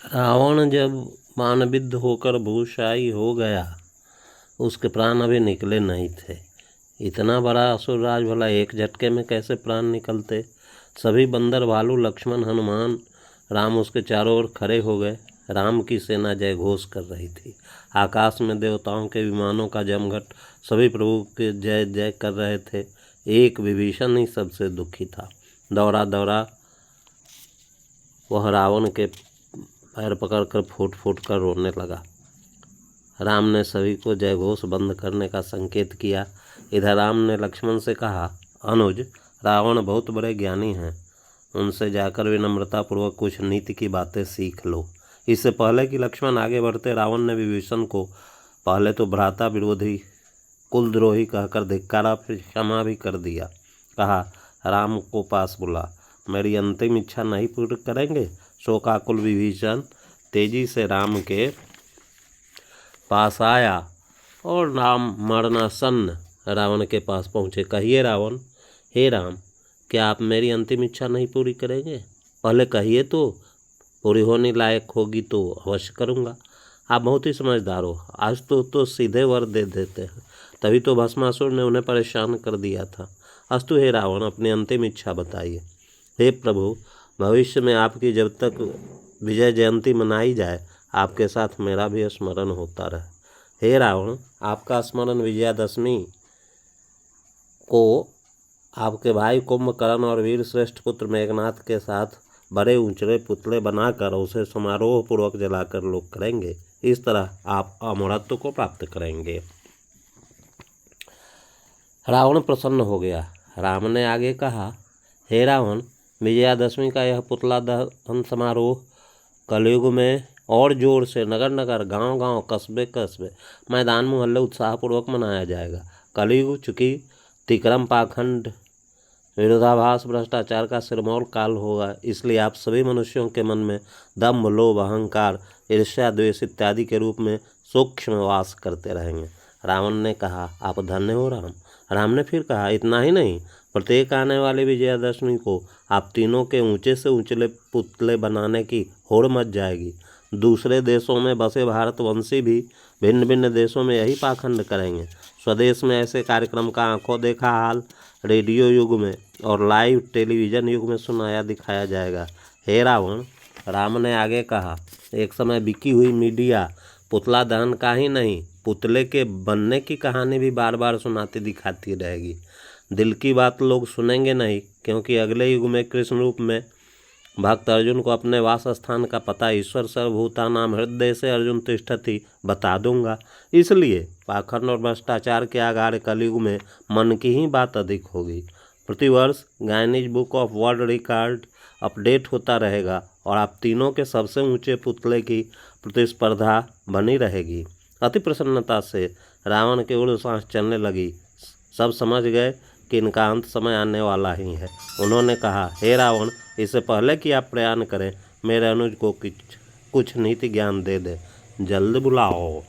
रावण जब बाणविद्ध होकर भूशायी हो गया, उसके प्राण अभी निकले नहीं थे। इतना बड़ा असुरराज, भला एक झटके में कैसे प्राण निकलते। सभी बंदर, भालू, लक्ष्मण, हनुमान, राम उसके चारों ओर खड़े हो गए। राम की सेना जय घोष कर रही थी। आकाश में देवताओं के विमानों का जमघट सभी प्रभु के जय जय कर रहे थे। एक विभीषण ही सबसे दुखी था। दौड़ा दौड़ा वह रावण के पैर पकड़कर फूट फूट कर रोने लगा। राम ने सभी को जयघोष बंद करने का संकेत किया। इधर राम ने लक्ष्मण से कहा, अनुज, रावण बहुत बड़े ज्ञानी हैं, उनसे जाकर विनम्रतापूर्वक कुछ नीति की बातें सीख लो। इससे पहले कि लक्ष्मण आगे बढ़ते, रावण ने विभीषण को पहले तो भ्राता विरोधी कुलद्रोही कहकर धिक्कारा, फिर क्षमा भी कर दिया। कहा, राम को पास बुला, मेरी अंतिम इच्छा नहीं पूरी करेंगे। शोकाकुल विभीषण तेजी से राम के पास आया और राम मरणासन्न रावण के पास पहुँचे। कहिए रावण, हे राम, क्या आप मेरी अंतिम इच्छा नहीं पूरी करेंगे? पहले कहिए तो, पूरी होने लायक होगी तो अवश्य करूँगा। आप बहुत ही समझदार हो, आज तो सीधे वर दे देते हैं। तभी तो भस्मासुर ने उन्हें परेशान कर दिया था। अस्तु हे रावण, अपनी अंतिम इच्छा बताइए। हे प्रभु, भविष्य में आपकी जब तक विजय जयंती मनाई जाए, आपके साथ मेरा भी स्मरण होता रहे। हे रावण, आपका स्मरण विजयादशमी को आपके भाई कुंभकर्ण और वीर श्रेष्ठ पुत्र मेघनाथ के साथ बड़े ऊंचे पुतले बनाकर उसे समारोह पूर्वक जलाकर लोग करेंगे। इस तरह आप अमरत्व को प्राप्त करेंगे। रावण प्रसन्न हो गया। राम ने आगे कहा, हे रावण, विजयादशमी का यह पुतला दहन समारोह कलयुग में और जोर से नगर नगर, गांव गांव, कस्बे कस्बे, मैदान मोहल्ले उत्साहपूर्वक मनाया जाएगा। कलयुग चूँकि तिक्रम, पाखंड, विरोधाभास, भ्रष्टाचार का सिरमौर काल होगा, इसलिए आप सभी मनुष्यों के मन में दम्भ, लोभ, अहंकार, ईर्ष्या, द्वेष इत्यादि के रूप में सूक्ष्म वास करते रहेंगे। रावण ने कहा, आप धन्य हो राम। राम ने फिर कहा, इतना ही नहीं, प्रत्येक आने वाली विजयादशमी को आप तीनों के ऊंचे से ऊंचे पुतले बनाने की होड़ मच जाएगी। दूसरे देशों में बसे भारतवंशी भी भिन्न भिन्न देशों में यही पाखंड करेंगे। स्वदेश में ऐसे कार्यक्रम का आंखों देखा हाल रेडियो युग में और लाइव टेलीविज़न युग में सुनाया दिखाया जाएगा। हे रावण, राम ने आगे कहा, एक समय बिकी हुई मीडिया पुतला दहन का ही नहीं, पुतले के बनने की कहानी भी बार बार सुनाती दिखाती रहेगी। दिल की बात लोग सुनेंगे नहीं, क्योंकि अगले युग में कृष्ण रूप में भक्त अर्जुन को अपने वास स्थान का पता ईश्वर सर्वभूतानां हृदय से अर्जुन तिष्ठति बता दूंगा। इसलिए पाखंड और भ्रष्टाचार के आगार कलयुग में मन की ही बात अधिक होगी। प्रतिवर्ष Guinness book of world record update होता रहेगा और आप तीनों के सबसे ऊंचे पुतले की प्रतिस्पर्धा बनी रहेगी। अति प्रसन्नता से रावण के उड़ सांस चलने लगी। सब समझ गए कि इनका अंत समय आने वाला ही है। उन्होंने कहा, हे रावण, इससे पहले कि आप प्रयाण करें, मेरे अनुज को कुछ नीति ज्ञान दे दे, जल्द बुलाओ।